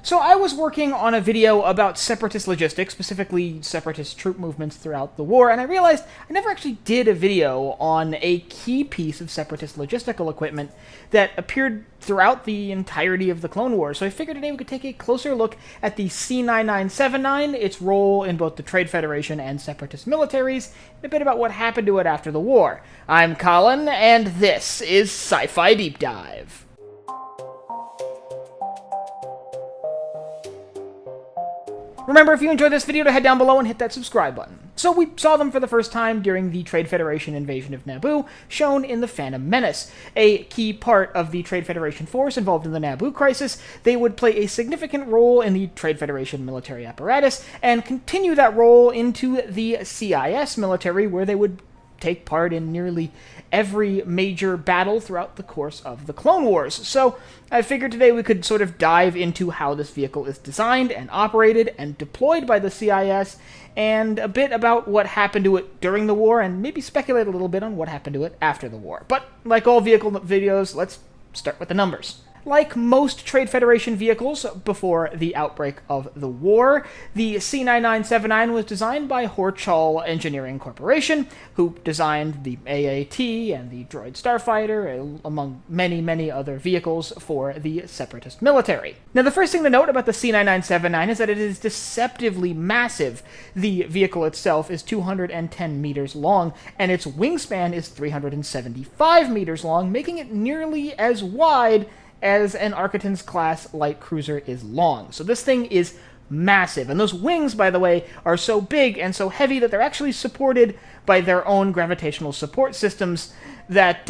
So I was working on a video about Separatist logistics, specifically Separatist troop movements throughout the war, and I realized I never actually did a video on a key piece of Separatist logistical equipment that appeared throughout the entirety of the Clone Wars. So I figured today we could take a closer look at the C-9979, its role in both the Trade Federation and Separatist militaries, and a bit about what happened to it after the war. I'm Colin, and this is Sci-Fi Deep Dive. Remember, if you enjoyed this video, to head down below and hit that subscribe button. So we saw them for the first time during the Trade Federation invasion of Naboo, shown in the Phantom Menace. A key part of the Trade Federation force involved in the Naboo crisis, they would play a significant role in the Trade Federation military apparatus, and continue that role into the CIS military, where they would take part in nearly every major battle throughout the course of the Clone Wars. So I figured today we could sort of dive into how this vehicle is designed and operated and deployed by the CIS, and a bit about what happened to it during the war, and maybe speculate a little bit on what happened to it after the war. But like all vehicle videos, let's start with the numbers. Like most Trade Federation vehicles before the outbreak of the war, the C-9979 was designed by Horchal Engineering Corporation, who designed the AAT and the Droid Starfighter, among many, many other vehicles for the Separatist military. Now, the first thing to note about the C-9979 is that it is deceptively massive. The vehicle itself is 210 meters long, and its wingspan is 375 meters long, making it nearly as wide as an Architon's-class light cruiser is long. So this thing is massive. And those wings, by the way, are so big and so heavy that they're actually supported by their own gravitational support systems that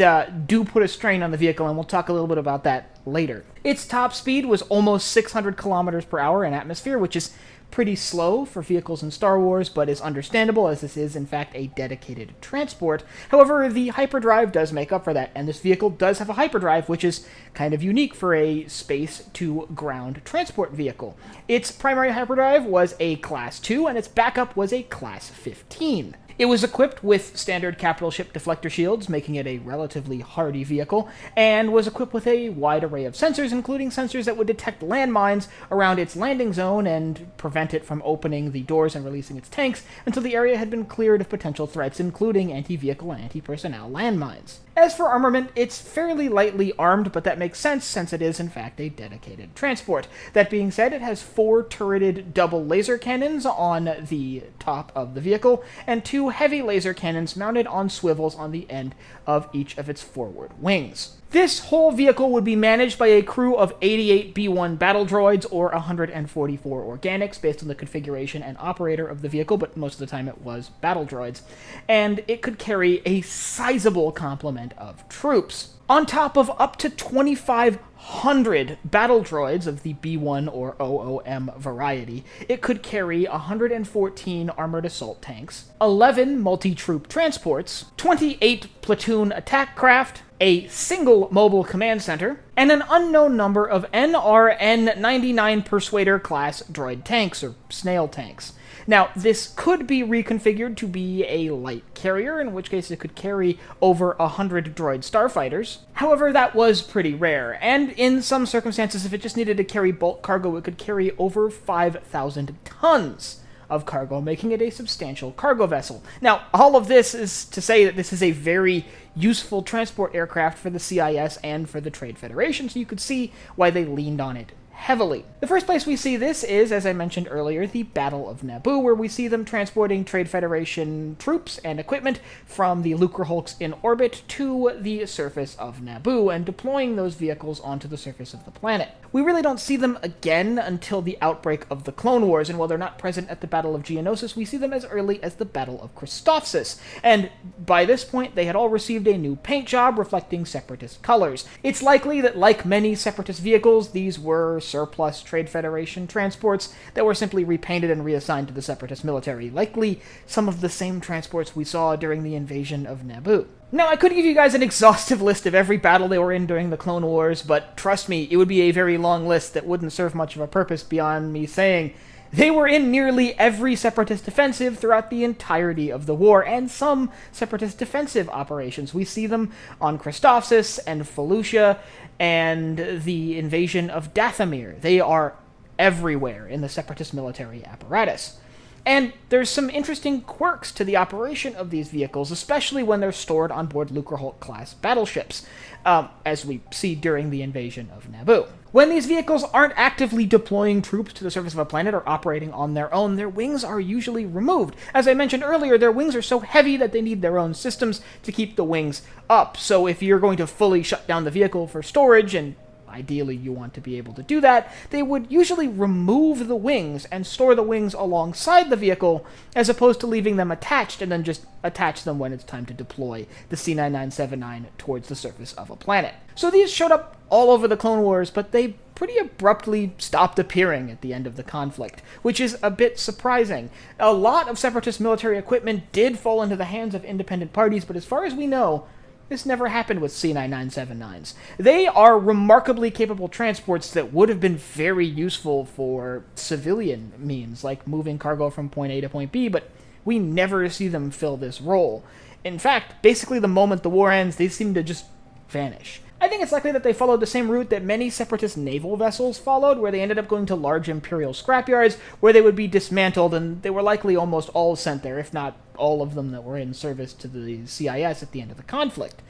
do put a strain on the vehicle, and we'll talk a little bit about that later. Its top speed was almost 600 kilometers per hour in atmosphere, which is pretty slow for vehicles in Star Wars, but is understandable as this is, in fact, a dedicated transport. However, the hyperdrive does make up for that, and this vehicle does have a hyperdrive, which is kind of unique for a space-to-ground transport vehicle. Its primary hyperdrive was a Class 2, and its backup was a Class 15. It was equipped with standard capital ship deflector shields, making it a relatively hardy vehicle, and was equipped with a wide array of sensors, including sensors that would detect landmines around its landing zone and prevent it from opening the doors and releasing its tanks until the area had been cleared of potential threats, including anti-vehicle and anti-personnel landmines. As for armament, it's fairly lightly armed, but that makes sense since it is, in fact, a dedicated transport. That being said, it has 4 turreted double laser cannons on the top of the vehicle, and 2 heavy laser cannons mounted on swivels on the end of each of its forward wings. This whole vehicle would be managed by a crew of 88 B-1 battle droids, or 144 organics, based on the configuration and operator of the vehicle, but most of the time it was battle droids. And it could carry a sizable complement of troops. On top of up to 2,500 battle droids of the B-1 or OOM variety, it could carry 114 armored assault tanks, 11 multi-troop transports, 28 platoon attack craft, a single mobile command center, and an unknown number of NRN-99 Persuader class droid tanks, or snail tanks. Now, this could be reconfigured to be a light carrier, in which case it could carry over 100 droid starfighters. However, that was pretty rare, and in some circumstances, if it just needed to carry bulk cargo, it could carry over 5,000 tons of cargo, making it a substantial cargo vessel. Now, all of this is to say that this is a very useful transport aircraft for the CIS and for the Trade Federation, so you could see why they leaned on it heavily. The first place we see this is, as I mentioned earlier, the Battle of Naboo, where we see them transporting Trade Federation troops and equipment from the Lucrehulks in orbit to the surface of Naboo, and deploying those vehicles onto the surface of the planet. We really don't see them again until the outbreak of the Clone Wars, and while they're not present at the Battle of Geonosis, we see them as early as the Battle of Christophsis, and by this point they had all received a new paint job reflecting Separatist colors. It's likely that, like many Separatist vehicles, these were surplus Trade Federation transports that were simply repainted and reassigned to the Separatist military, likely some of the same transports we saw during the invasion of Naboo. Now, I could give you guys an exhaustive list of every battle they were in during the Clone Wars, but trust me, it would be a very long list that wouldn't serve much of a purpose beyond me saying they were in nearly every Separatist offensive throughout the entirety of the war, and some Separatist defensive operations. We see them on Christophsis and Felucia and the invasion of Dathomir. They are everywhere in the Separatist military apparatus. And there's some interesting quirks to the operation of these vehicles, especially when they're stored on board Lucrehulk-class battleships, as we see during the invasion of Naboo. When these vehicles aren't actively deploying troops to the surface of a planet or operating on their own, their wings are usually removed. As I mentioned earlier, their wings are so heavy that they need their own systems to keep the wings up. So if you're going to fully shut down the vehicle for storage, and ideally you want to be able to do that, they would usually remove the wings and store the wings alongside the vehicle, as opposed to leaving them attached and then just attach them when it's time to deploy the C-9979 towards the surface of a planet. So these showed up all over the Clone Wars, but they pretty abruptly stopped appearing at the end of the conflict, which is a bit surprising. A lot of Separatist military equipment did fall into the hands of independent parties, but as far as we know, this never happened with C-9979s. They are remarkably capable transports that would have been very useful for civilian means, like moving cargo from point A to point B, but we never see them fill this role. In fact, basically the moment the war ends, they seem to just vanish. I think it's likely that they followed the same route that many Separatist naval vessels followed, where they ended up going to large Imperial scrapyards, where they would be dismantled, and they were likely almost all sent there, if not all of them that were in service to the CIS at the end of the conflict.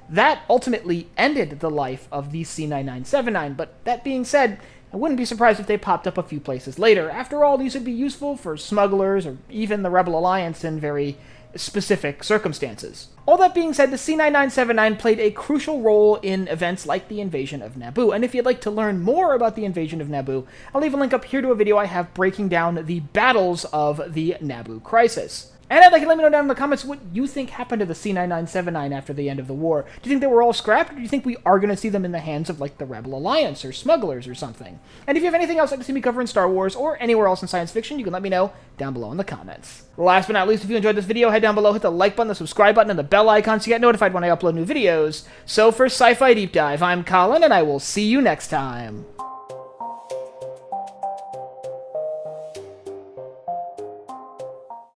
That ultimately ended the life of the C-9979, but that being said, I wouldn't be surprised if they popped up a few places later. After all, these would be useful for smugglers, or even the Rebel Alliance in very specific circumstances. All that being said, the C-9979 played a crucial role in events like the invasion of Naboo, and if you'd like to learn more about the invasion of Naboo, I'll leave a link up here to a video I have breaking down the battles of the Naboo crisis. And I'd like you to let me know down in the comments what you think happened to the C-9979 after the end of the war. Do you think they were all scrapped, or do you think we are going to see them in the hands of, like, the Rebel Alliance or smugglers or something? And if you have anything else you'd like to see me cover in Star Wars or anywhere else in science fiction, you can let me know down below in the comments. Last but not least, if you enjoyed this video, head down below, hit the like button, the subscribe button, and the bell icon so you get notified when I upload new videos. So for Sci-Fi Deep Dive, I'm Colin, and I will see you next time.